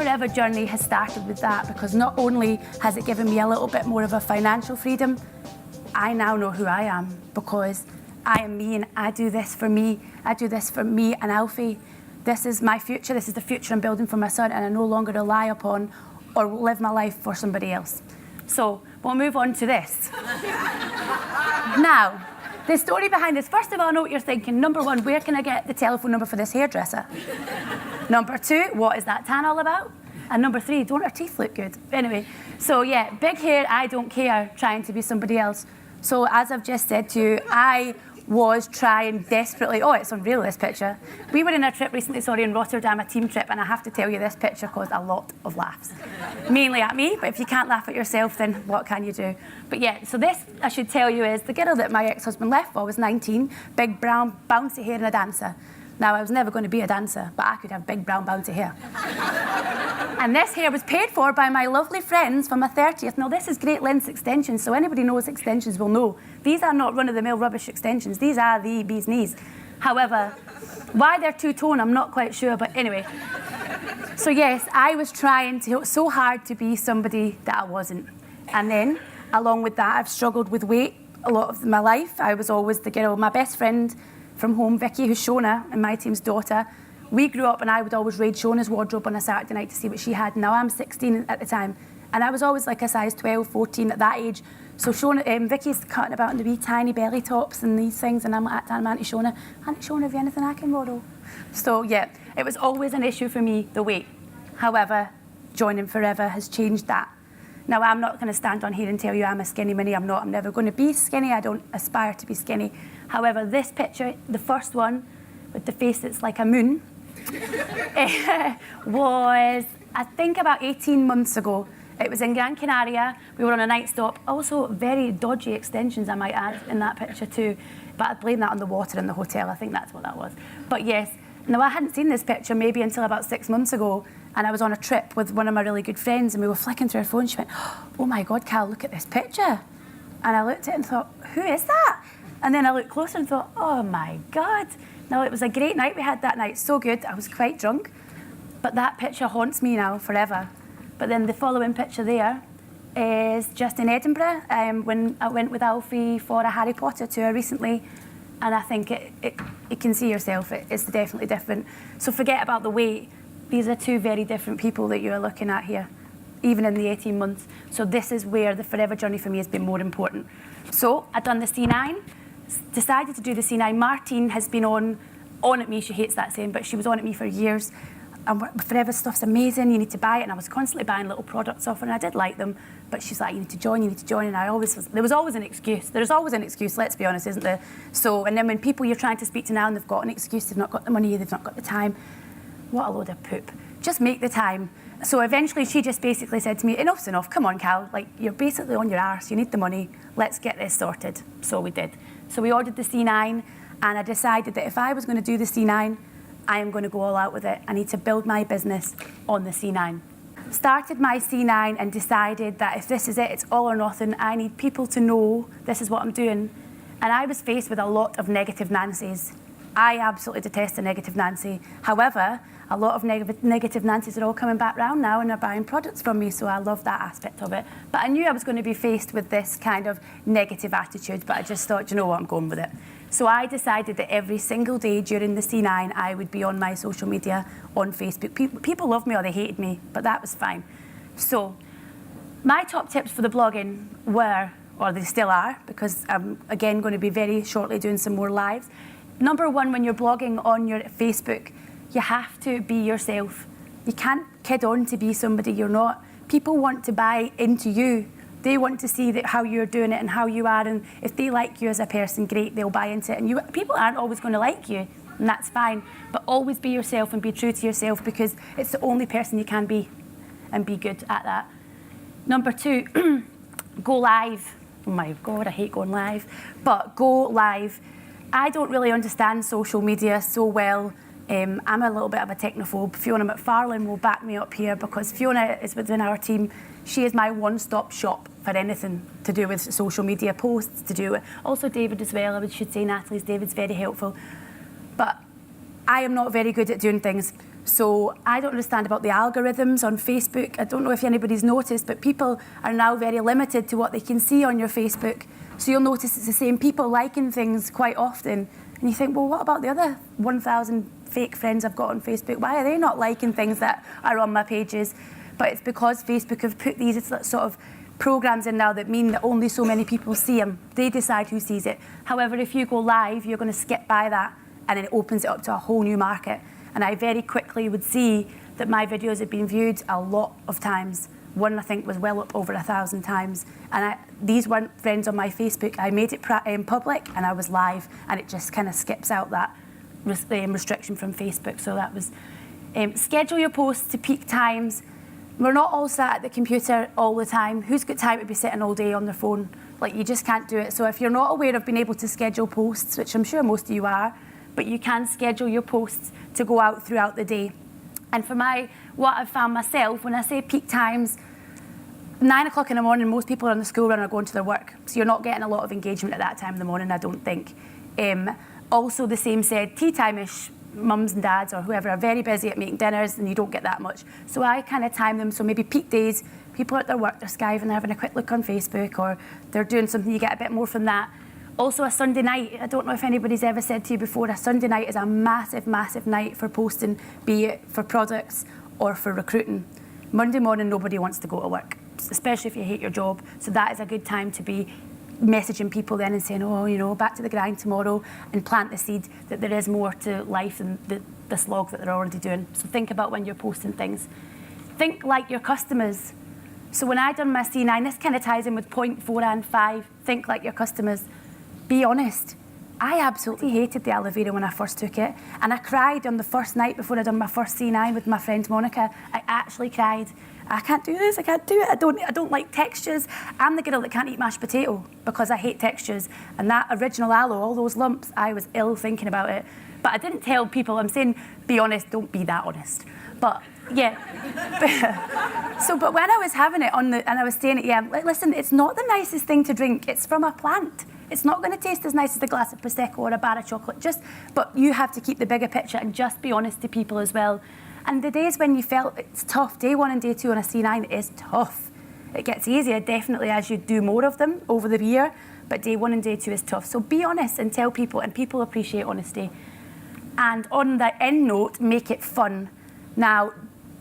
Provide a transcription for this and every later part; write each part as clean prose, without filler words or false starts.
forever journey has started with that, because not only has it given me a little bit more of a financial freedom, I now know who I am, because I am me and I do this for me. I do this for me and Alfie. This is my future. This is the future I'm building for my son, and I no longer rely upon or live my life for somebody else. So we'll move on to this. Now, the story behind this, first of all, I know what you're thinking. Number one, where can I get the telephone number for this hairdresser? Number two, what is that tan all about? And number three, don't our teeth look good? Anyway, so yeah, big hair, I don't care, trying to be somebody else. So as I've just said to you, I was trying desperately. Oh, it's unreal, this picture. We were in a trip recently, in Rotterdam, a team trip, and I have to tell you, this picture caused a lot of laughs. Mainly at me, but if you can't laugh at yourself, then what can you do? But yeah, so this, I should tell you, is the girl that my ex-husband left for was 19, big brown, bouncy hair and a dancer. Now, I was never going to be a dancer, but I could have big brown bouncy hair. And this hair was paid for by my lovely friends for my 30th. Now, this is great length extensions, so anybody knows extensions will know. These are not run-of-the-mill rubbish extensions. These are the bee's knees. However, why they're two-tone, I'm not quite sure, but anyway. So yes, I was trying so hard to be somebody that I wasn't. And then, along with that, I've struggled with weight a lot of my life. I was always the girl. My best friend from home, Vicky, who's Shona, and my team's daughter, we grew up and I would always raid Shona's wardrobe on a Saturday night to see what she had. Now, I'm 16 at the time, and I was always like a size 12, 14 at that age. So Shona, Vicky's cutting about in the wee tiny belly tops and these things, and I'm like, Auntie Shona, have you anything I can model? So yeah, it was always an issue for me, the weight. However, joining Forever has changed that. Now, I'm not going to stand on here and tell you I'm a skinny mini. I'm not. I'm never going to be skinny. I don't aspire to be skinny. However, this picture, the first one, with the face that's like a moon, was, I think, about 18 months ago. It was in Gran Canaria. We were on a night stop. Also, very dodgy extensions, I might add, in that picture too. But I blame that on the water in the hotel. I think that's what that was. But yes, now I hadn't seen this picture maybe until about 6 months ago. And I was on a trip with one of my really good friends, and we were flicking through her phone. She went, "Oh my God, Cal, look at this picture." And I looked at it and thought, "Who is that?" And then I looked closer and thought, "Oh my God." Now, it was a great night we had that night, so good. I was quite drunk. But that picture haunts me now forever. But then the following picture there is just in Edinburgh, when I went with Alfie for a Harry Potter tour recently. And I think you can see yourself, it's definitely different. So forget about the weight. These are two very different people that you are looking at here, even in the 18 months. So this is where the Forever journey for me has been more important. So I'd done the C9, decided to do the C9. Martine has been on at me. She hates that saying, but she was on at me for years. And Forever stuff's amazing, you need to buy it. And I was constantly buying little products off her, and I did like them. But she's like, you need to join. And there was always an excuse. There's always an excuse, let's be honest, isn't there? So, and then when people you're trying to speak to now and they've got an excuse, they've not got the money, they've not got the time, what a load of poop. Just make the time. So eventually she just basically said to me, enough's enough, come on, Cal, like, you're basically on your arse, you need the money, let's get this sorted. So we did. So we ordered the C9, and I decided that if I was going to do the C9, I am going to go all out with it. I need to build my business on the C9. Started my C9 and decided that if this is it, it's all or nothing. I need people to know this is what I'm doing. And I was faced with a lot of negative Nancys. I absolutely detest a negative Nancy. However, a lot of negative Nancys are all coming back round now and are buying products from me, so I love that aspect of it. But I knew I was going to be faced with this kind of negative attitude, but I just thought, you know what, I'm going with it. So I decided that every single day during the C9, I would be on my social media, on Facebook. People loved me or they hated me, but that was fine. So my top tips for the blogging were, or they still are, because I'm, again, going to be very shortly doing some more lives. Number one, when you're blogging on your Facebook, you have to be yourself. You can't kid on to be somebody you're not. People want to buy into you. They want to see how you're doing it and how you are, and if they like you as a person, great, they'll buy into it. And people aren't always going to like you, and that's fine. But always be yourself and be true to yourself, because it's the only person you can be, and be good at that. Number two, go live. Oh my God, I hate going live, but go live. I don't really understand social media so well. I'm a little bit of a technophobe. Fiona McFarlane will back me up here, because Fiona is within our team. She is my one-stop shop for anything to do with social media posts, to do with. Also David as well, I should say. David's very helpful. But I am not very good at doing things. So I don't understand about the algorithms on Facebook. I don't know if anybody's noticed, but people are now very limited to what they can see on your Facebook. So you'll notice it's the same people liking things quite often. And you think, well, what about the other 1,000 fake friends I've got on Facebook? Why are they not liking things that are on my pages? But it's because Facebook have put these sort of programs in now that mean that only so many people see them. They decide who sees it. However, if you go live, you're going to skip by that, and then it opens it up to a whole new market. And I very quickly would see that my videos had been viewed a lot of times. One, I think, was well up over 1,000 times. And these weren't friends on my Facebook. I made it public, and I was live, and it just kind of skips out that restriction from Facebook. So that was schedule your posts to peak times. We're not all sat at the computer all the time. Who's got time to be sitting all day on their phone? Like, you just can't do it. So if you're not aware of being able to schedule posts, which I'm sure most of you are, but you can schedule your posts to go out throughout the day. And for what I've found myself, when I say peak times, 9 o'clock in the morning, most people on the school run are going to their work. So you're not getting a lot of engagement at that time in the morning, I don't think. Also, the same said, tea time-ish, mums and dads or whoever are very busy at making dinners, and you don't get that much. So I kind of time them, so maybe peak days, people are at their work, they're skiving, they're having a quick look on Facebook, or they're doing something, you get a bit more from that. Also, a Sunday night, I don't know if anybody's ever said to you before, a Sunday night is a massive, massive night for posting, be it for products or for recruiting. Monday morning, nobody wants to go to work, especially if you hate your job. So that is a good time to be messaging people then and saying, oh, you know, back to the grind tomorrow, and plant the seed that there is more to life than the slog that they're already doing. So think about when you're posting things. Think like your customers. So when I done my C9, this kind of ties in with point 4 and 5, think like your customers. Be honest. I absolutely hated the aloe vera when I first took it, and I cried on the first night before I done my first C9 with my friend Monica. I actually cried. I can't do this, I can't do it, I don't like textures. I'm the girl that can't eat mashed potato because I hate textures. And that original aloe, all those lumps, I was ill thinking about it. But I didn't tell people, I'm saying be honest, don't be that honest. But yeah. But when I was having it and I was saying it, yeah, listen, it's not the nicest thing to drink, it's from a plant. It's not going to taste as nice as a glass of Prosecco or a bar of chocolate, but you have to keep the bigger picture and just be honest to people as well. And the days when you felt it's tough, day 1 and day 2 on a C9 is tough. It gets easier, definitely, as you do more of them over the year, but day 1 and day 2 is tough. So be honest and tell people, and people appreciate honesty. And on the end note, make it fun. Now,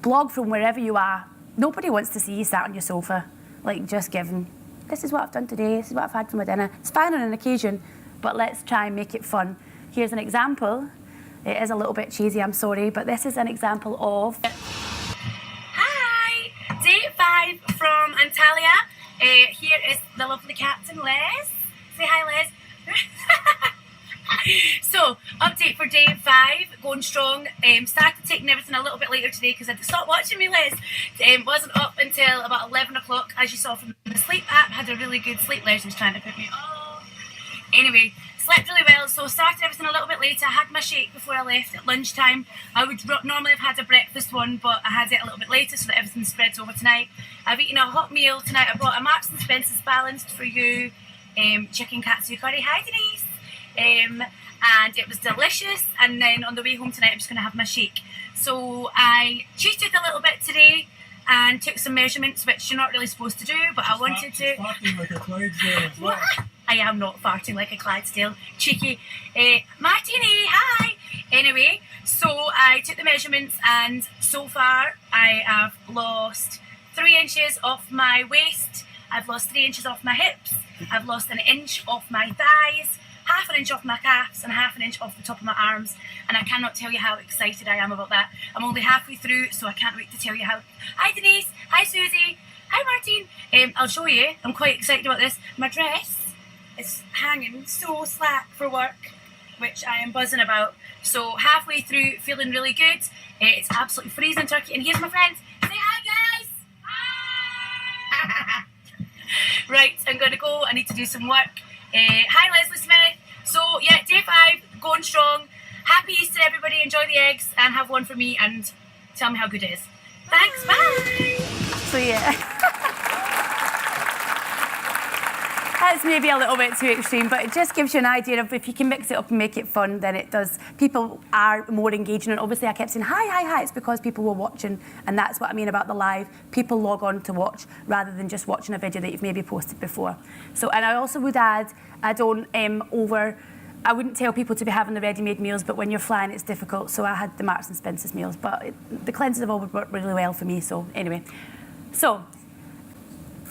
blog from wherever you are. Nobody wants to see you sat on your sofa, like just giving, this is what I've done today, this is what I've had for my dinner. It's fine on an occasion, but let's try and make it fun. Here's an example. It is a little bit cheesy, I'm sorry, but this is an example of... Hi! Day 5 from Antalya. Here is the lovely Captain Les. Say hi, Les. So, update for day 5, going strong. Started taking everything a little bit later today because I stopped watching me, Les. Wasn't up until about 11 o'clock, as you saw from the sleep app. Had a really good sleep. Les was trying to put me off. Anyway, slept really well, so started everything a little bit later. I had my shake before I left at lunchtime. I would normally have had a breakfast one, but I had it a little bit later so that everything spreads over tonight. I've eaten a hot meal tonight. I brought a Marks & Spencer's Balanced for you, chicken katsu curry. Hi, Denise. And it was delicious. And then on the way home tonight, I'm just going to have my shake. So I cheated a little bit today and took some measurements, which you're not really supposed to do, but I wanted to. Farting like a Clydesdale as well. I am not farting like a Clydesdale. Cheeky. Martini, hi! Anyway, so I took the measurements, and so far I have lost 3 inches off my waist. I've lost 3 inches off my hips. I've lost 1 inch off my thighs, 1/2 inch off my calves, and 1/2 inch off the top of my arms. And I cannot tell you how excited I am about that. I'm only halfway through, so I can't wait to tell you how. Hi, Denise. Hi, Susie. Hi, Martin. I'll show you. I'm quite excited about this. My dress is hanging so slack for work, which I am buzzing about. So halfway through, feeling really good. It's absolutely freezing in Turkey. And here's my friends. Say hi, guys. Hi. Right, I'm going to go. I need to do some work. Hi, Leslie Smith. So, yeah, day 5, going strong. Happy Easter, everybody. Enjoy the eggs and have one for me and tell me how good it is. Thanks, bye. So, yeah. That's maybe a little bit too extreme, but it just gives you an idea of if you can mix it up and make it fun, then it does. People are more engaging, and obviously I kept saying hi, hi, hi. It's because people were watching, and that's what I mean about the live. People log on to watch rather than just watching a video that you've maybe posted before. So, and I also would add, I wouldn't tell people to be having the ready-made meals, but when you're flying, it's difficult. So I had the Marks and Spencer's meals, but the cleanses have all worked really well for me. So anyway, so.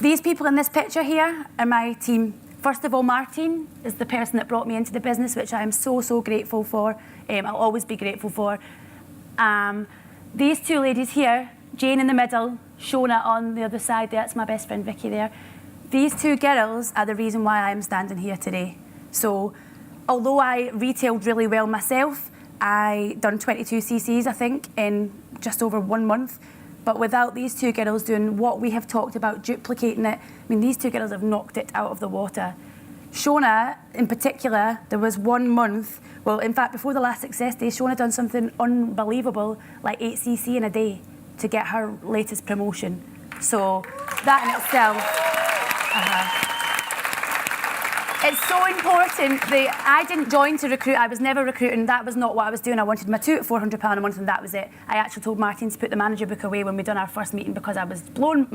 These people in this picture here are my team. First of all, Martine is the person that brought me into the business, which I am so, so grateful for. I'll always be grateful for. These two ladies here, Jane in the middle, Shona on the other side, that's my best friend Vicky there. These two girls are the reason why I'm standing here today. So, although I retailed really well myself, I done 22 cc's, I think, in just over 1 month. But without these two girls doing what we have talked about, duplicating it, I mean, these two girls have knocked it out of the water. Shona, in particular, there was 1 month, well, in fact, before the last success day, Shona done something unbelievable, like 8 cc in a day to get her latest promotion. So that in itself, it's so important that I didn't join to recruit. I was never recruiting. That was not what I was doing. I wanted my two at £400 a month, and that was it. I actually told Martin to put the manager book away when we done our first meeting because my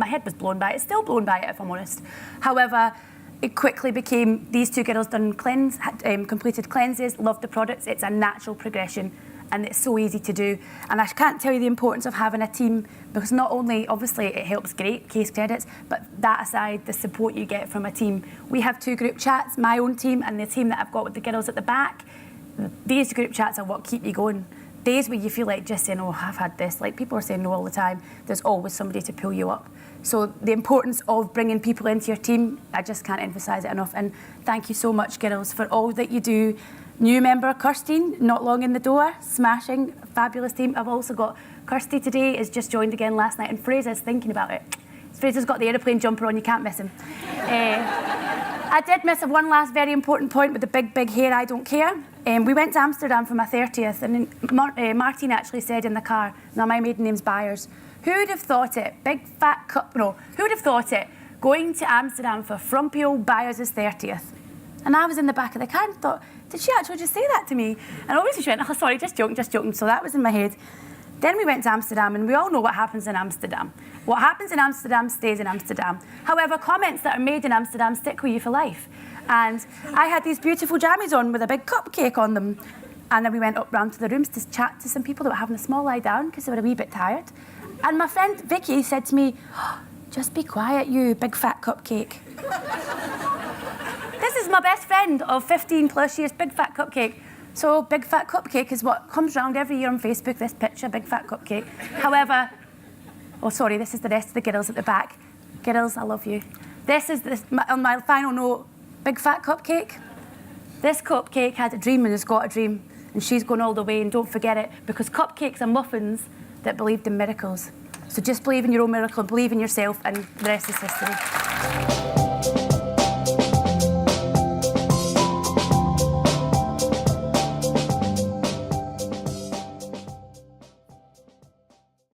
head was blown by it. It's still blown by it, if I'm honest. However, it quickly became these two girls completed cleanses, loved the products. It's a natural progression, and it's so easy to do. And I can't tell you the importance of having a team, because not only, obviously, it helps great case credits, but that aside, the support you get from a team. We have 2 group chats, my own team and the team that I've got with the girls at the back. These group chats are what keep you going. Days where you feel like just saying, oh, I've had this, like people are saying no all the time, there's always somebody to pull you up. So the importance of bringing people into your team, I just can't emphasise it enough. And thank you so much, girls, for all that you do. New member, Kirstine, not long in the door, smashing, fabulous team. I've also got Kirsty today, has just joined again last night, and Fraser's thinking about it. Fraser's got the aeroplane jumper on, you can't miss him. I did miss one last very important point with the big, big hair, I don't care. We went to Amsterdam for my 30th, and Martine actually said in the car, now my maiden name's Byers, who would have thought it, who would have thought it, going to Amsterdam for frumpy old Byers' 30th? And I was in the back of the car and thought, did she actually just say that to me? And obviously she went, oh, sorry, just joking. So that was in my head. Then we went to Amsterdam, and we all know what happens in Amsterdam. What happens in Amsterdam stays in Amsterdam. However, comments that are made in Amsterdam stick with you for life. And I had these beautiful jammies on with a big cupcake on them. And then we went up round to the rooms to chat to some people that were having a small lie down because they were a wee bit tired. And my friend Vicky said to me, oh, just be quiet, you big fat cupcake. This is my best friend of 15 plus years, big fat cupcake. So big fat cupcake is what comes round every year on Facebook, this picture, big fat cupcake. However, oh sorry, this is the rest of the girls at the back. Girls, I love you. On my final note, big fat cupcake. This cupcake had a dream and has got a dream, and she's going all the way, and don't forget it, because cupcakes are muffins that believed in miracles. So just believe in your own miracle, believe in yourself, and the rest is history.